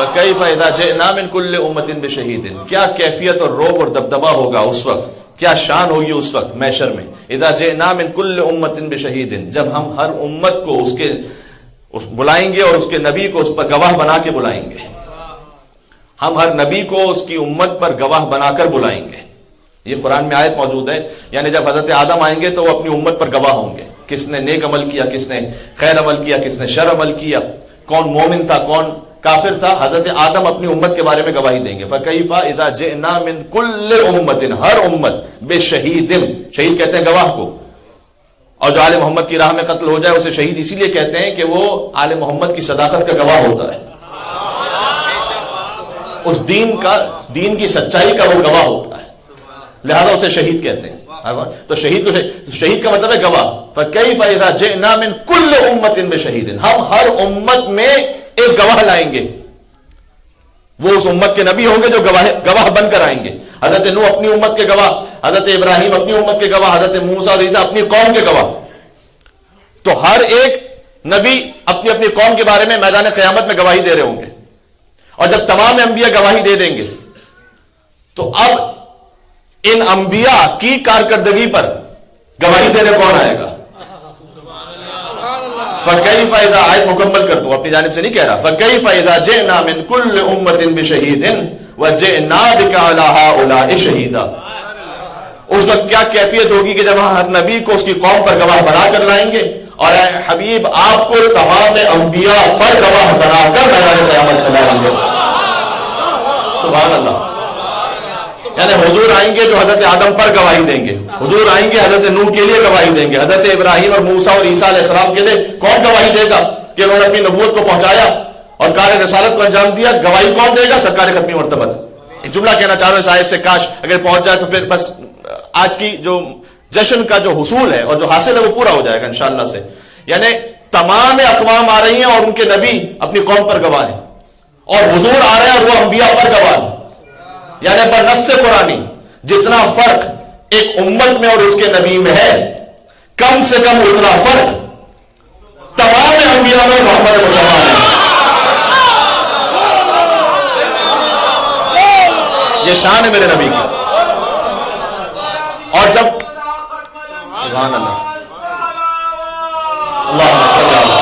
فَكَيْفَ إِذَا جِئْنَا مِنْ كُلِّ أُمَّةٍ بِشَهِيدٍ، کیا کیفیت اور روب اور دبدبہ ہوگا اس وقت، کیا شان ہوگی اس وقت محشر میں. اذا جئنا من كل امة بشہید، جب ہم ہر امت کو اس بلائیں گے اور اس کے نبی کو اس پر گواہ بنا کے بلائیں گے. ہم ہر نبی کو اس کی امت پر گواہ بنا کر بلائیں گے. یہ قرآن میں آیت موجود ہے. یعنی جب حضرت آدم آئیں گے تو وہ اپنی امت پر گواہ ہوں گے، کس نے نیک عمل کیا، کس نے خیر عمل کیا، کس نے شر عمل کیا، کون مومن تھا، کون کافر تھا. حضرت آدم اپنی امت کے بارے میں گواہی دیں گے. فَكَيْفَ إِذَا جِئْنَا مِنْ كُلِّ أُمَّةٍ، ہر امت، بِشَهِيدٍ، شہید کہتے ہیں گواہ کو. اور جو آل محمد کی راہ میں قتل ہو جائے اسے شہید اسی لیے کہتے ہیں کہ وہ آل محمد کی صداقت کا گواہ ہوتا ہے، اس دین کی سچائی کا وہ گواہ ہوتا ہے، لہذا اسے شہید کہتے ہیں. تو شہید کا مطلب ہے گواہ. فَكَيْفَ إِذَا جِئْنَا مِنْ كُلِّ أُمَّةٍ بِشَهِيدٍ، ہم ہر امت میں ایک گواہ لائیں گے. وہ اس امت کے نبی ہوں گے جو گواہ بن کر آئیں گے. حضرت نوح اپنی امت کے گواہ، حضرت ابراہیم اپنی امت کے گواہ، حضرت موسیٰ اور عیسیٰ اپنی قوم کے گواہ. تو ہر ایک نبی اپنی اپنی قوم کے بارے میں میدان قیامت میں گواہی دے رہے ہوں گے. اور جب تمام انبیاء گواہی دے دیں گے تو اب ان انبیاء کی کارکردگی پر گواہی دینے کون آئے گا؟ فَكَيْفَ إِذَا، آیت مکمل کر دو، اپنی جانب سے نہیں کہہ رہا. فَكَيْفَ إِذَا جِئْنَا مِنْ كُلِّ أُمَّةٍ بِشَهِيدٍ وَجِئْنَا بِكَ عَلَىٰ هَٰؤُلَاءِ شَهِيدًا. اس وقت کیا کیفیت ہوگی کہ جب ہر نبی کو اس کی قوم پر گواہ بنا کر لائیں گے، اور اے حبیب آپ کو تمام انبیاء پر گواہ بنا کر میدان قیامت میں لائیں گے. سبحان اللہ. یعنی حضور آئیں گے جو حضرت آدم پر گواہی دیں گے، حضور آئیں گے حضرت نوح کے لیے گواہی دیں گے، حضرت ابراہیم اور موسیٰ اور عیسیٰ علیہ السلام کے لیے کون گواہی دے گا کہ انہوں نے اپنی نبوت کو پہنچایا اور کار رسالت کو انجام دیا؟ گواہی کون دے گا؟ سرکار ختمی مرتبت. ایک جملہ کہنا چاہ رہا ہوں اس آیت سے، کاش اگر پہنچ جائے تو پھر بس آج کی جو جشن کا جو حصول ہے اور جو حاصل ہے وہ پورا ہو جائے گا انشاءاللہ سے. یعنی تمام اقوام آ رہی ہیں اور ان کے نبی اپنی قوم پر گواہ ہیں، اور حضور آ رہے ہیں اور وہ انبیاء پر گواہ ہیں. یعنی بنص قرآنی جتنا فرق ایک امت میں اور اس کے نبی میں ہے، کم سے کم اتنا فرق تمام انبیاء میں محمد مسلمان ہے. یہ شان ہے میرے نبی کی. اور جب سبحان اللہ، اللہم صلی اللہ،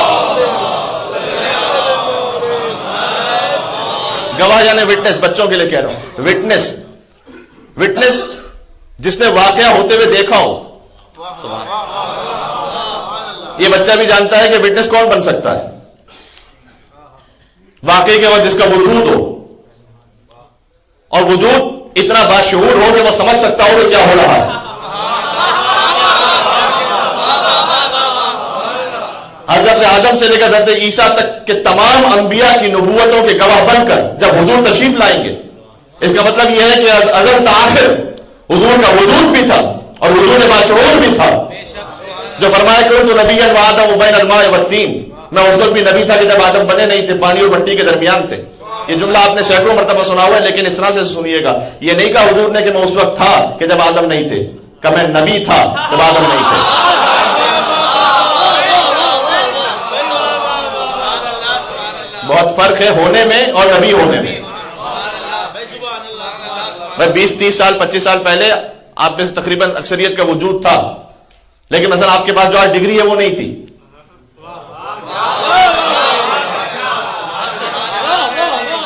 گواہ یعنی وٹنس، بچوں کے لیے کہہ رہا ہوں. وٹنس جس نے واقعہ ہوتے ہوئے دیکھا ہو. یہ بچہ بھی جانتا ہے کہ وٹنس کون بن سکتا ہے؟ واقعے کے بعد جس کا وجود ہو، اور وجود اتنا باشعور ہو کہ وہ سمجھ سکتا ہو کہ کیا ہو رہا ہے. حضرت آدم سے لے کر حضرت عیسیٰ تک کے تمام انبیاء کی نبوتوں کے گواہ بن کر جب حضور تشریف لائیں گے، اس کا مطلب یہ ہے کہ ازل تآخر حضور کا وجود بھی تھا اور حضور باشعور بھی تھا. جو فرمایا کروں تو نبی وآدم بین الماء والطین، میں اس وقت بھی نبی تھا کہ جب آدم بنے نہیں تھے، پانی اور مٹی کے درمیان تھے. یہ جملہ آپ نے سینکڑوں مرتبہ سنا ہوا ہے، لیکن اس طرح سے سنیے گا. یہ نہیں کہا حضور نے کہ میں اس وقت تھا کہ جب آدم نہیں تھے، کہ میں نبی تھا جب آدم نہیں تھے. بہت فرق ہے ہونے میں اور نبی ہونے میں. 20-30 سال 25 سال پہلے آپ میں تقریباً اکثریت کا وجود تھا، لیکن مثلا آپ کے پاس جو آج ڈگری ہے وہ نہیں تھی.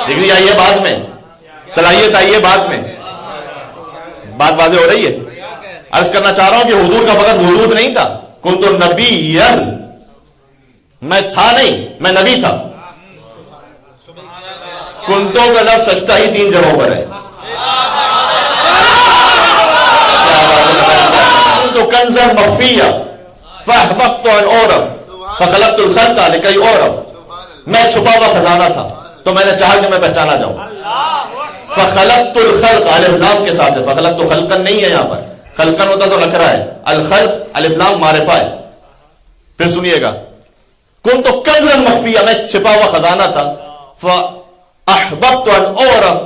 ڈگری آئی ہے بعد میں، صلاحیت آئی ہے بعد میں. بات واضح ہو رہی ہے. عرض کرنا چاہ رہا ہوں کہ حضور کا فقط وجود نہیں تھا. کنت نبیا، میں تھا نہیں، میں نبی تھا. کنتوں کا لفظ سجدہ ہی 3 جگہوں پر ہے. تو کنزا مخفیہ فاحببت ان اعرف فخلقت الخلق لکی اعرف، میں چھپا ہوا خزانہ تھا تو میں نے چاہا کہ میں پہچانا جاؤں. فخلقت الخلق الف لام کے ساتھ ہے، فخلقت خلقا نہیں ہے یہاں پر، خلقا ہوتا تو نکرہ ہے، الخلق الف لام معرفہ ہے. پھر سنیے گا، کنت کنزا مخفیہ، میں چھپا ہوا خزانہ تھا. فاحببت ان اعرف،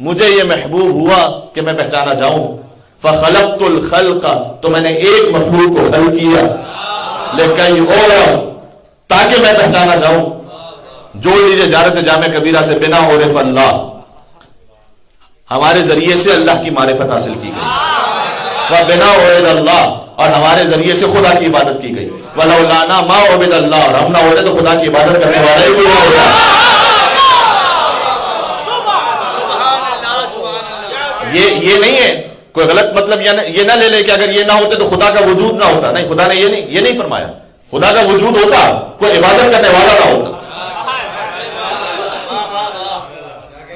مجھے یہ محبوب ہوا کہ میں پہچانا جاؤں. فخلقت الخلق، تو میں نے ایک مخلوق کو خلق کیا، لکی اعرف، تاکہ میں پہچانا جاؤں. جوڑ لیجیے زیارت جامع کبیرہ سے بنا عرف اللہ، ہمارے ذریعے سے اللہ کی معرفت حاصل کی گئی، وہ بنا عبد اللہ، اور ہمارے ذریعے سے خدا کی عبادت کی گئی، ولولانا ما عبد اللہ، اور ہم نہ ہوتے تو خدا کی عبادت کرنے والا ہی کوئی نہ ہوتا۔ یہ نہیں ہے کوئی غلط مطلب یہ نہ لے لے کہ اگر یہ نہ ہوتے تو خدا کا وجود نہ ہوتا، نہیں، خدا نے یہ نہیں فرمایا، خدا کا وجود ہوتا، کوئی عبادت کرنے والا نہ ہوتا۔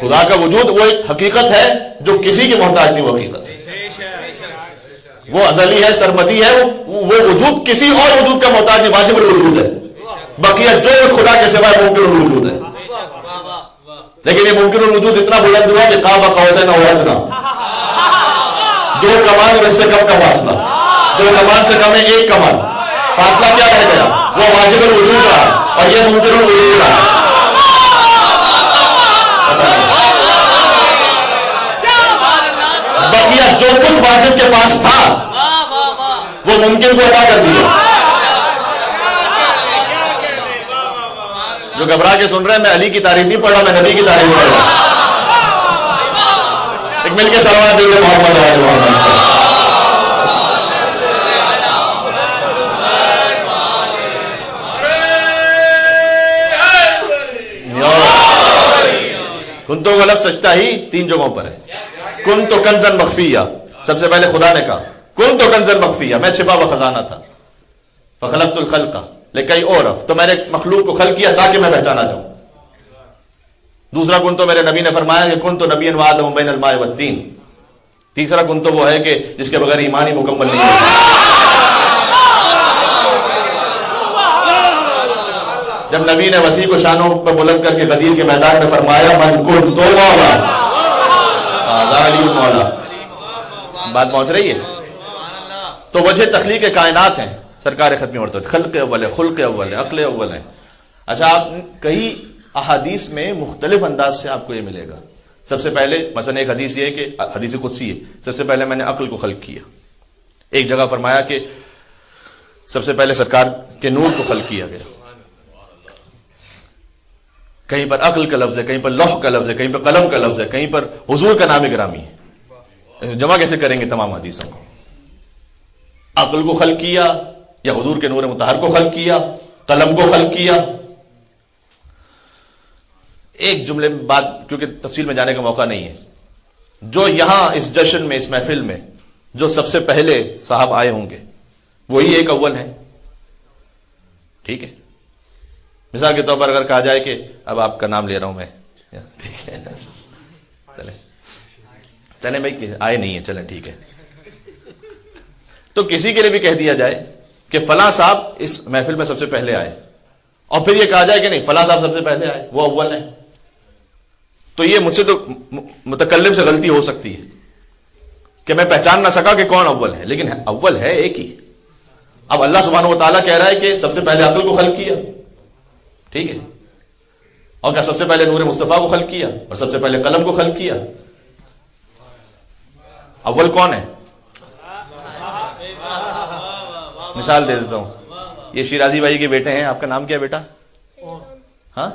خدا کا وجود وہ ایک حقیقت ہے جو کسی کی محتاج نہیں، وہ حقیقت ہے، وہ ازلی ہے، سرمدی ہے، وہ وجود کسی اور وجود کا محتاج نہیں، واجب الوجود ہے، بقیہ جو اس خدا کے سوائے ممکن الوجود ہے۔ لیکن یہ ممکن الوجود اتنا بلند ہوا کہ قاب قوسین او ادنی، دو کمان اور اس سے کم کا فاصلہ، دو کمان سے کم ہے ایک کمان، فاصلہ کیا رہ گیا؟ وہ واجب الوجود رہا اور یہ ممکن الوجود رہا۔ بقیہ جو کچھ واجب کے پاس تھا وہ ممکن کو عطا کر دیا۔ جو گھبرا کے سن رہے ہیں، میں علی کی تعریف نہیں پڑھ رہا، میں نبی کی تعریف پڑھ رہا۔ ایک مل کے صلوات دیجیے محمد علیہ محمد۔ کنتو کا لفظ سجدہ ہی 3 جگہوں پر ہے۔ کنتو کنزن مخفیہ، سب سے پہلے خدا نے کہا کنتو کنزن مخفیہ، میں چھپا ہوا خزانہ تھا، فخلقت الخلق لکی اعرف، تو میں نے مخلوق کو خلق کیا تاکہ میں پہچانا جاؤں۔ دوسرا کنتو میرے نبی نے فرمایا کہ کنتو نبی وآدم بین الماء والتین۔ تیسرا کنتو وہ ہے کہ جس کے بغیر ایمان ہی مکمل نہیں ہے۔ جب نبی نے وسیع کو شانوں پر بلند کر کے غدیر کے میدان میں فرمایا من کنتو مولا، مولا، بات پہنچ رہی ہے؟ تو وجہ تخلیق کائنات ہیں سرکار ختمی مرتبہ، خلق اول ہے، خلق اول ہے، عقل اول ہے۔ اچھا، آپ کئی احادیث میں مختلف انداز سے آپ کو یہ ملے گا۔ سب سے پہلے مثلا ایک حدیث یہ ہے کہ حدیث قدسی ہے، سب سے پہلے میں نے عقل کو خلق کیا۔ ایک جگہ فرمایا کہ سب سے پہلے سرکار کے نور کو خلق کیا گیا۔ کہیں پر عقل کا لفظ ہے، کہیں پر لوح کا لفظ ہے، کہیں پر قلم کا لفظ ہے، کہیں پر حضور کا نام گرامی ہے۔ جمع کیسے کریں گے تمام حدیثوں کو؟ عقل کو خلق کیا یا حضور کے نور مطہر کو خلق کیا، قلم کو خلق کیا؟ ایک جملے میں بات، کیونکہ تفصیل میں جانے کا موقع نہیں ہے، جو یہاں اس جشن میں، اس محفل میں جو سب سے پہلے صاحب آئے ہوں گے وہی ایک اول ہیں، ٹھیک ہے؟ مثال کے طور پر اگر کہا جائے کہ اب آپ کا نام لے رہا ہوں میں، ٹھیک ہے، چلیں بھائی آئے نہیں ہیں، چلیں ٹھیک ہے، تو کسی کے لیے بھی کہہ دیا جائے کہ فلاں صاحب اس محفل میں سب سے پہلے آئے، اور پھر یہ کہا جائے کہ نہیں فلاں صاحب سب سے پہلے آئے، وہ اول ہیں، تو یہ مجھ سے تو متکلم سے غلطی ہو سکتی ہے کہ میں پہچان نہ سکا کہ کون اول ہے، لیکن اول ہے ایک ہی۔ اب اللہ سبحانہ و تعالیٰ کہہ رہا ہے کہ سب سے پہلے عقل کو خلق کیا، ٹھیک ہے، اور کیا سب سے پہلے نور مصطفیٰ کو خلق کیا اور سب سے پہلے قلم کو خلق کیا؟ اول کون ہے؟ مثال دے دیتا ہوں، یہ شیرازی بھائی کے بیٹے ہیں، آپ کا نام کیا ہے بیٹا؟ ہاں،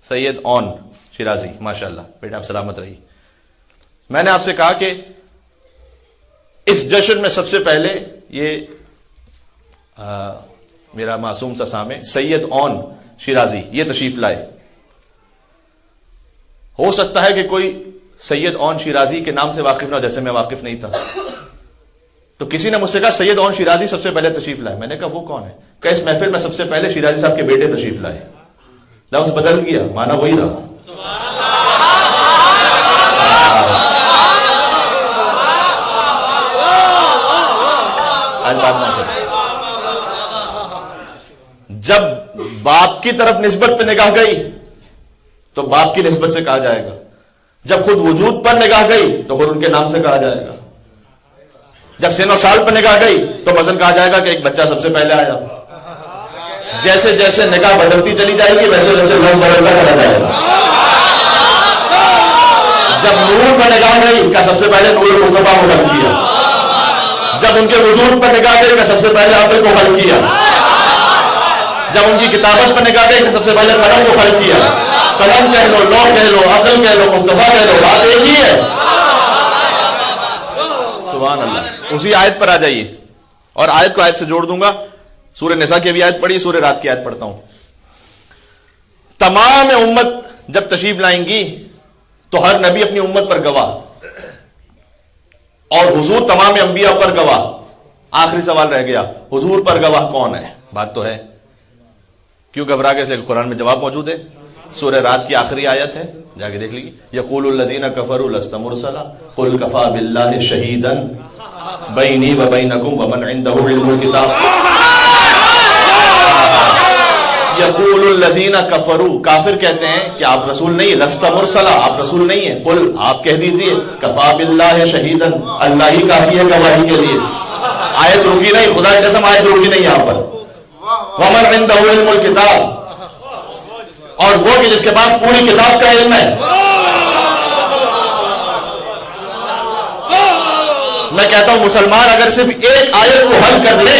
سید اون شیرازی، ماشاءاللہ بیٹا آپ سلامت رہی۔ میں نے آپ سے کہا کہ اس جشن میں سب سے پہلے یہ میرا معصوم سا سامع سید اون شیرازی یہ تشریف لائے۔ ہو سکتا ہے کہ کوئی سید اون شیرازی کے نام سے واقف نہ ہو، جیسے میں واقف نہیں تھا، تو کسی نے مجھ سے کہا سید اون شیرازی سب سے پہلے تشریف لائے۔ میں نے کہا وہ کون ہے؟ کہ اس محفل میں سب سے پہلے شیرازی صاحب کے بیٹے تشریف لائے۔ لفظ بدل گیا، معنی وہی رہا۔ جب باپ کی طرف نسبت پہ نگاہ گئی تو باپ کی نسبت سے کہا جائے گا، جب خود وجود پر نگاہ گئی تو خود ان کے نام سے کہا جائے گا، جب سن و سال پر نگاہ گئی تو مثلا کہا جائے گا کہ ایک بچہ سب سے پہلے آیا۔ جیسے جیسے نگاہ بدلتی چلی جائے گی ویسے ویسے لفظ بدلتا چلا جائے گا۔ جب نور پر نگاہ گئی کہ سب سے پہلے نور مصطفیٰ کو خلق کیا، جب ان کے وجود پر نگاہ گئی کہ سب سے پہلے عقل کو خلق کیا، جب ان کی کتابت پر نگاہ گئی کہ سب سے پہلے قلم کو خلق کیا. قلم کہہ لو، لوح کہہ لو، عقل کہہ لو، مصطفیٰ کہہ لو، بات ایک ہی ہے. سبحان اللہ. اسی آیت پر آ جائیے اور آیت کو آیت سے جوڑ دوں گا. سورہ نساء کی بھی آیت پڑھی، سورہ رات کی آیت پڑھتا ہوں. تمام امت جب تشریف لائیں گی تو ہر نبی اپنی امت پر گواہ، اور حضور تمام انبیاء پر گواہ. آخری سوال رہ گیا، حضور پر گواہ کون ہے؟ بات تو ہے. کیوں گھبرا کے؟ قرآن میں جواب موجود ہے. سورہ رات کی آخری آیت ہے، جا کے دیکھ لیجیے. یقول الذین کفروا لست مرسلا قل کفی باللہ شہیدا بینی و بینکم ومن عندہ علم الکتاب. یقول الذین کفروا، کافر کہتے ہیں کہ آپ رسول نہیں، لست مرسلا، آپ رسول نہیں ہیں. قل، آپ کہہ دیجئے، کفی باللہ شہیدا، اللہ ہی کافی ہے گواہی کے لیے. آیت رکی نہیں، خدا کی قسم آیت رکی نہیں یہاں پر. ومن عنده علم الکتاب، اور وہ کہ جس کے پاس پوری کتاب کا علم ہے. میں کہتا ہوں مسلمان اگر صرف ایک آیت کو حل کر لے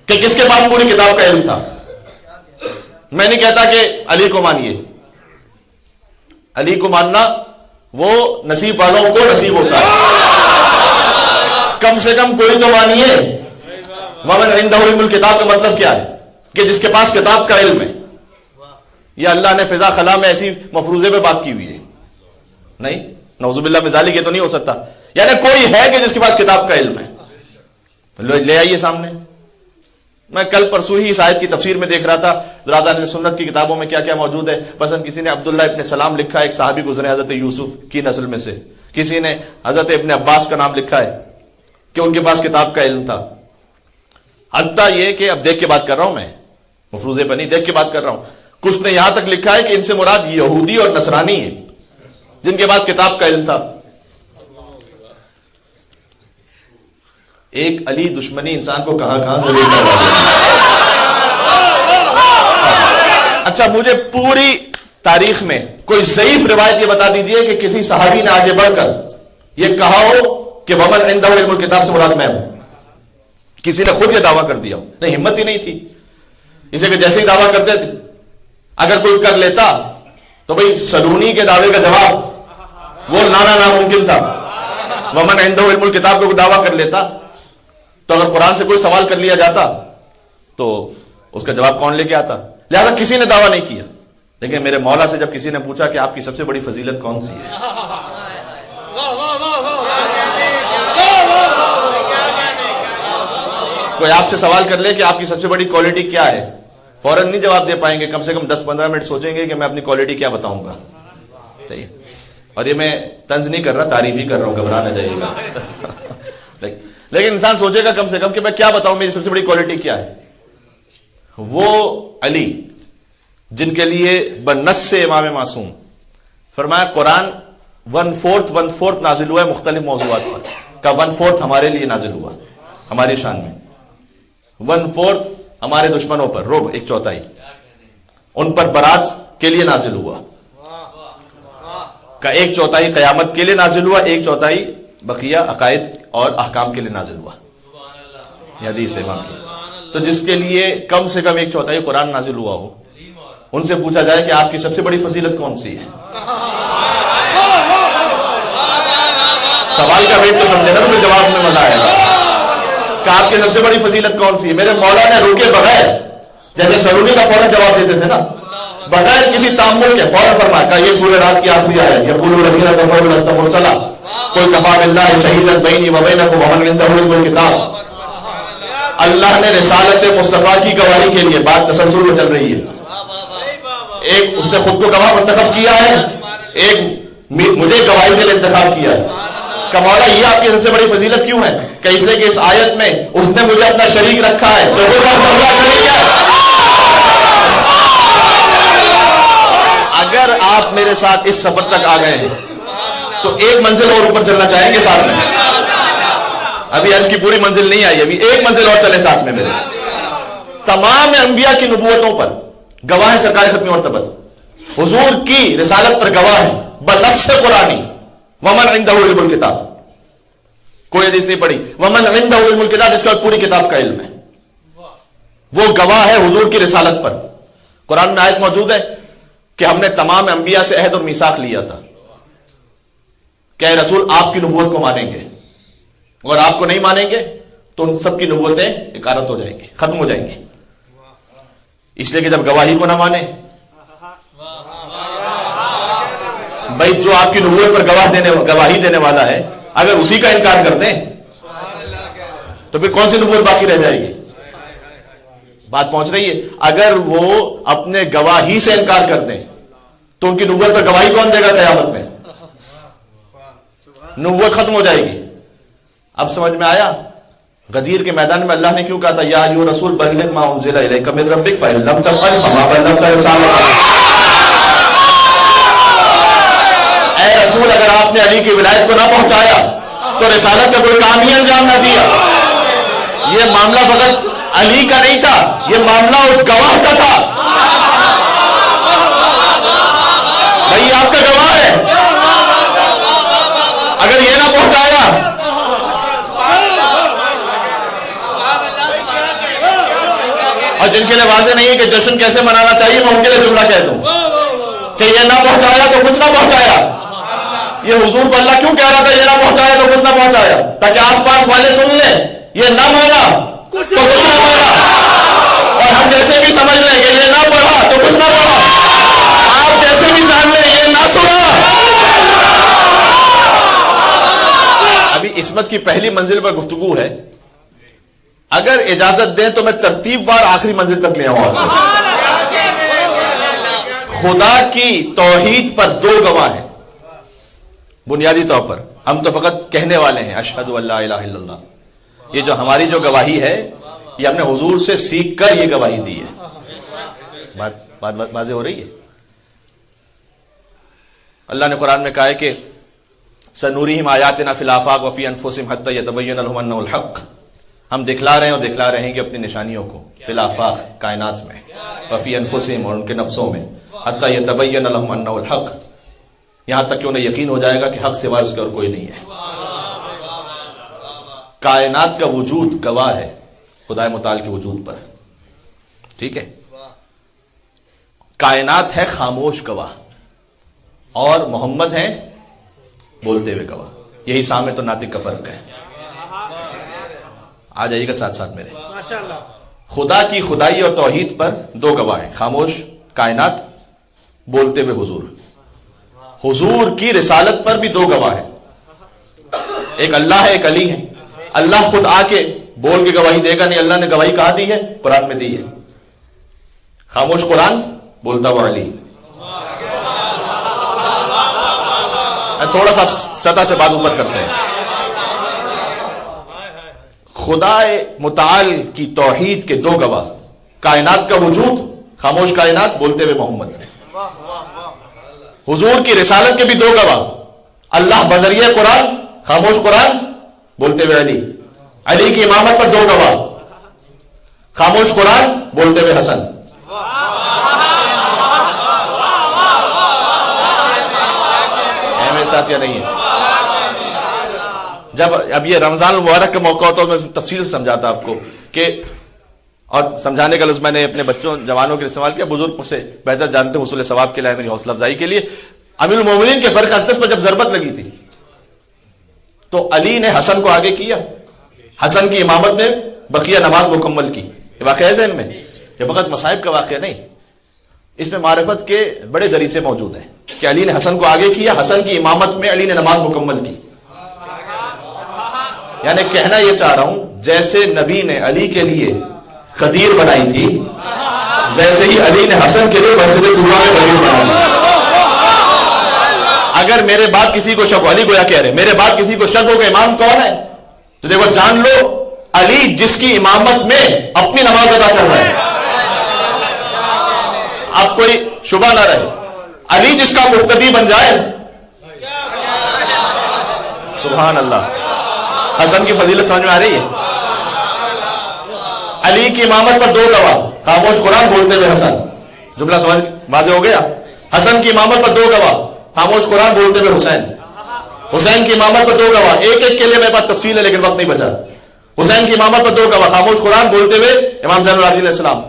کہ کس کے پاس پوری کتاب کا علم تھا. میں نہیں کہتا کہ علی کو مانیے، علی کو ماننا وہ نصیب والوں کو نصیب ہوتا ہے. کم سے کم کوئی تو مانیے. ومن عنده علم الکتاب کا مطلب کیا ہے؟ کہ جس کے پاس کتاب کا علم ہے. یا اللہ نے فضا خلا میں ایسی مفروضے پہ بات کی ہوئی ہے؟ نہیں، نعوذ باللہ من ذالک، یہ تو نہیں ہو سکتا. یعنی کوئی ہے کہ جس کے پاس کتاب کا علم ہے، لے آئیے سامنے. میں کل پرسوں ہی اس آیت کی تفسیر میں دیکھ رہا تھا برادران سنت کی کتابوں میں کیا کیا موجود ہے. مثلا کسی نے عبداللہ ابن سلام لکھا ہے، ایک صحابی گزرے حضرت یوسف کی نسل میں سے. کسی نے حضرت ابن عباس کا نام لکھا ہے کہ ان کے پاس کتاب کا علم تھا. حتیٰ یہ کہ اب دیکھ کے بات کر رہا ہوں، میں مفروضے پہ نہیں، دیکھ کے بات کر رہا ہوں. کچھ نے یہاں تک لکھا ہے کہ ان سے مراد یہودی اور نصرانی ہیں جن کے پاس کتاب کا علم تھا. ایک علی دشمنی انسان کو کہاں کہاں سے لے کر. اچھا، مجھے پوری تاریخ میں کوئی ضعیف روایت یہ بتا دیجئے کہ کسی صحابی نے آگے بڑھ کر یہ کہا ہو کہ ومن عنده علم الکتاب سے مراد میں ہوں. کسی نے خود یہ دعویٰ کر دیا ہو؟ نہیں، ہمت ہی نہیں تھی. اسے کہ جیسے ہی دعویٰ کرتے تھے، اگر کوئی کر لیتا تو بھئی سلونی کے دعوے کا جواب وہ لانا ناممکن تھا. ومن عنده علم الکتاب کو دعویٰ کر لیتا تو اگر قرآن سے کوئی سوال کر لیا جاتا تو اس کا جواب کون لے کے آتا؟ لہذا کسی نے دعویٰ نہیں کیا. لیکن میرے مولا سے جب کسی نے پوچھا کہ آپ کی سب سے بڑی فضیلت کون سی ہے، کوئی آپ سے سوال کر لے کہ آپ کی سب سے بڑی کوالٹی کیا ہے، فوراً نہیں جواب دے پائیں گے. کم سے کم 10-15 منٹ سوچیں گے کہ میں اپنی کوالٹی کیا بتاؤں گا. اور یہ میں طنز نہیں کر رہا، تعریف ہی کر رہا ہوں، گھبرا نہ جائیے گا. لیکن انسان سوچے گا کم سے کم کہ میں کیا بتاؤں، میری سب سے بڑی کوالٹی کیا ہے. وہ علی جن کے لیے بنص سے امام معصوم فرمایا قرآن 1/4 نازل ہوا ہے مختلف موضوعات پر. کا 1/4 ہمارے لیے نازل ہوا ہماری شان میں. 1/4 ہمارے دشمنوں پر، ربع 1/4 ان پر برات کے لیے نازل ہوا. کا 1/4 قیامت کے لیے نازل ہوا، 1/4 بقیہ عقائد اور احکام کے لیے نازل ہوا. یہ حدیث امام کی. تو جس کے لیے کم سے کم 1/4 قرآن نازل ہوا ہو، ان سے پوچھا جائے کہ آپ کی سب سے بڑی فضیلت کون سی ہے. سوال کا ویٹ تو سمجھے نا، تو جواب میں مزہ آئے گا کہ آپ کی سب سے بڑی فضیلت کون سی ہے. میرے مولا نے روکے بغیر، جیسے سلونی کا فوراً جواب دیتے تھے نا، بغیر کسی تعمل کے فوراً فرمایا کہ یہ سورہ رات کی آخری آیت یقول الذین کفروا لست مرسلا قل کفی باللہ شہیدا بینی و بینکم ومن عنده علم الکتاب. اللہ نے رسالت مصطفیٰ کی گواہی کے لیے، بات تسلسل میں چل رہی ہے. ایک اس نے خود کو گواہ منتخب کیا ہے، ایک مجھے گواہی کے لیے انتخاب کیا ہے. کہ مولا یہ آپ کی سب سے بڑی فضیلت کیوں ہے؟ کہ اس لیے کہ اس آیت میں اس نے مجھے اپنا شریک رکھا ہے، تو وہ اللہ شریک ہے. اگر آپ میرے ساتھ اس سفر تک آ گئے ہیں تو ایک منزل اور اوپر چلنا چاہیں گے ساتھ میں. ابھی حج کی پوری منزل نہیں آئی، ابھی ایک منزل اور چلے ساتھ میں میرے. تمام انبیاء کی نبوتوں پر گواہ ہے سرکار ختم مرتبت، حضور کی رسالت پر گواہ ہے بنص قرآنی. ومن عنده علم الکتاب، کوئی حدیث نہیں پڑھی. ومن عنده علم الکتاب، اس کا پوری کتاب کا علم ہے. وہ گواہ ہے حضور کی رسالت پر. قرآن میں آیت موجود ہے کہ ہم نے تمام انبیاء سے عہد اور میثاق لیا تھا کہ اے رسول آپ کی نبوت کو مانیں گے، اور آپ کو نہیں مانیں گے تو ان سب کی نبوتیں اکارت ہو جائیں گی، ختم ہو جائیں گی. اس لیے کہ جب گواہی کو نہ مانے، بھائی جو آپ کی نبوت پر گواہی دینے والا ہے اگر اسی کا انکار کر دیں تو پھر کون سی نبوت باقی رہ جائے گی؟ بات پہنچ رہی ہے. اگر وہ اپنے گواہی سے انکار کر دیں تو ان کی نبوت پر گواہی کون دے گا قیامت میں؟ نبوت ختم ہو جائے گی. اب سمجھ میں آیا غدیر کے میدان میں اللہ نے کیوں کہا تھا یا ایھا رسول بلغ ما انزل الیک من ربک فإن لم تفعل فما بلغت رسالتہ. اے رسول اگر آپ نے علی کی ولایت کو نہ پہنچایا تو رسالت کا کوئی کام ہی انجام نہ دیا. یہ معاملہ فقط علی کا نہیں تھا، یہ معاملہ اس گواہ کا تھا. بھائی آپ کا گواہ ہے، اگر یہ نہ پہنچایا اور جن کے لیے واضح نہیں ہے کہ جشن کیسے منانا چاہیے میں ان کے لیے جملہ کہہ دوں کہ یہ نہ پہنچایا تو کچھ نہ پہنچایا. یہ حضور کو اللہ کیوں کہہ رہا تھا یہ نہ پہنچایا تو کچھ نہ پہنچایا؟ تاکہ آس پاس والے سن لیں یہ نہ مانا تو کچھ نہ مانا، اور ہم جیسے بھی سمجھ لیں کہ یہ نہ پڑھا تو کچھ نہ پڑھا، آپ جیسے بھی جان لیں یہ نہ سنا. ابھی عصمت کی پہلی منزل پر گفتگو ہے، اگر اجازت دیں تو میں ترتیب وار آخری منزل تک لے آؤں. خدا کی توحید پر دو گواہ ہیں بنیادی طور پر. ہم تو فقط کہنے والے ہیں اشہد ان لا الہ الا اللہ. یہ جو ہماری جو گواہی ہے یہ ہم نے حضور سے سیکھ کر یہ گواہی دی ہے. بات واضح ہو رہی ہے. اللہ نے قرآن میں کہا ہے کہ سنورہم آیاتنا فی الآفاق وفی انفسہم حتی یتبین لہم انہ الحق. ہم دکھلا رہے ہیں اور دکھلا رہے ہیں کہ اپنی نشانیوں کو فی الآفاق کائنات میں، وفی انفسہم اور ان کے نفسوں میں، حتی یتبین لہم انہ الحق یہاں تک کہ انہیں یقین ہو جائے گا کہ حق سوائے اس کے اور کوئی نہیں ہے. کائنات کا وجود گواہ ہے خدا متعال کے وجود پر. ٹھیک ہے، کائنات ہے خاموش گواہ اور محمد ہیں بولتے ہوئے گواہ. یہی سامع تو ناطق کا فرق ہے. آ جائیے گا ساتھ ساتھ میرے. خدا کی خدائی اور توحید پر دو گواہ ہیں، خاموش کائنات، بولتے ہوئے حضور. حضور کی رسالت پر بھی دو گواہ ہیں، ایک اللہ ہے ایک علی ہے. اللہ خود آ کے بول کے گواہی دے گا نہیں، اللہ نے گواہی کہاں دی ہے؟ قرآن میں دی ہے. خاموش قرآن، بولتا ہوا علی. تھوڑا سا سطح سے بات اوپر کرتے ہیں. خدا متعال کی توحید کے دو گواہ، کائنات کا وجود خاموش کائنات، بولتے ہوئے محمد. حضور کی رسالت کے بھی دو گواہ، اللہ بذریعہ قرآن خاموش قرآن، بولتے ہوئے علی. علی کی امامت پر دو گواہ، خاموش قرآن، بولتے ہوئے حسن. میرے ساتھ یا نہیں ہے؟ جب اب یہ رمضان المبارک کا موقع ہوتا ہے میں تفصیل سے سمجھاتا آپ کو کہ، اور سمجھانے کا لفظ میں نے اپنے بچوں جوانوں کے لیے استعمال کیا، بزرگ مجھ سے بہتر جانتے ہیں حصول ثواب کے لیے، میری حوصلہ افزائی کے لیے. امیر المومنین کے فرق اقدس پر جب ضربت لگی تھی تو علی نے حسن کو آگے کیا، حسن کی امامت نے بقیہ نماز مکمل کی. یہ واقعہ ہے ذہن میں، یہ فقط مصائب کا واقعہ نہیں، اس میں معرفت کے بڑے دریچے موجود ہیں کہ علی نے حسن کو آگے کیا، حسن کی امامت میں علی نے نماز مکمل کی. یعنی کہنا یہ چاہ رہا ہوں جیسے نبی نے علی کے لیے خدیر بنائی تھی ویسے ہی علی نے حسن کے لیے مسجد طوبہ میں خدیر بنائی. اگر میرے بعد کسی کو شک ہو، علی گویا کہہ رہے میرے بعد کسی کو شک ہو کہ امام کون ہے تو دیکھو جان لو علی جس کی امامت میں اپنی نماز ادا کر رہا ہے. اب کوئی شبہ نہ رہے، علی جس کا مقتدی بن جائے. سبحان اللہ. حسن کی فضیلت سمجھ میں آ رہی ہے؟ علی کی امامت پر دو گواہ، خاموش قرآن، بولتے ہوئے حسن. جملہ سمجھ واضح ہو گیا؟ حسن کی امامت پر دو گواہ، خاموش قرآن، بولتے ہوئے حسین. حسین کی امامت پر دو گواہ، ایک ایک کے لیے میرے پاس تفصیل ہے لیکن وقت نہیں بچا. حسین کی امامت پر 2 گواہ خاموش قرآن بولتے ہوئے امام زین العابدین علیہ السلام.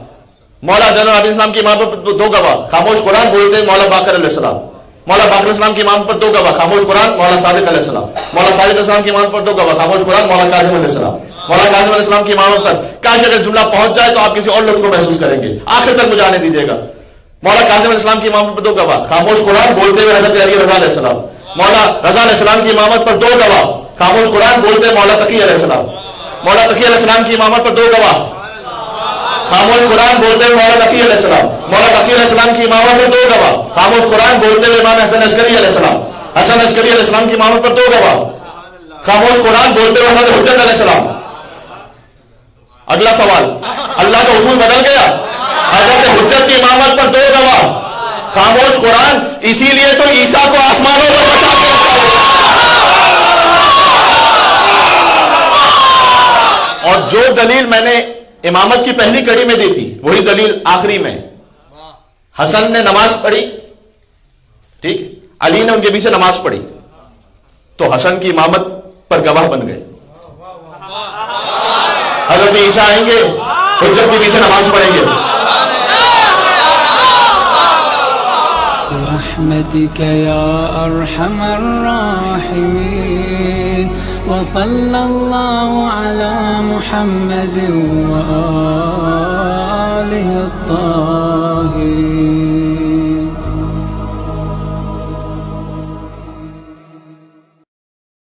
مولا زین العابدین السلام کی امامت پر 2 گواہ خاموش قرآن بولتے ہوئے مولا باقر علیہ السلام. مولا باقر علیہ السلام کی امامت پر 2 گواہ خاموش قرآن مولا صادق علیہ السلام. مولا صادق علیہ السلام کی امامت پر 2 گواہ خاموش قرآن مولا کاظم علیہ السلام. مولا کاظم علیہ السلام کی امامت پر کاش اگر جملہ پہنچ جائے تو آپ کسی اور لطف کو محسوس کریں گے. آخر تک مجھے آنے دیجیے گا. مولا کاظم علیہ السلام کی امامت پر 2 گواہ خاموش قرآن بولتے ہوئے حضرت علی رضا علیہ السلام. مولا رضا علیہ السلام کی امامت پر 2 گواہ خاموش قرآن بولتے ہوئے مولا تقی علیہ السلام. مولا تقی علیہ السلام کی امامت پر 2 گواہ خاموش قرآن بولتے ہوئے مولا تقی علیہ السلام. مولا تقی علیہ السلام کی امامت پر 2 گواہ خاموش قرآن بولتے ہوئے امام حسن عسکری علیہ السلام. حسن عسکری علیہ السلام کی امامت پر 2 گواہ خاموش قرآن بولتے ہوئے حضرت حجت علیہ السلام. اگلا سوال, اللہ کا اصول بدل گیا. حضرت حجت کی امامت پر 2 گواہ خاموش قرآن, اسی لیے تو عیسیٰ کو آسمانوں پر بچا کے رکھا گیا. اور جو دلیل میں نے امامت کی پہلی کڑی میں دی تھی وہی دلیل آخری میں. حسن نے نماز پڑھی, ٹھیک, علی نے ان کے پیچھے نماز پڑھی, تو حسن کی امامت پر گواہ بن گئے. حضرت عیسیٰ آئیں گے, حجت کے پیچھے نماز پڑھیں گے. برحمتك يا أرحم الراحمين وصلى الله على محمد وآله الطاهرين.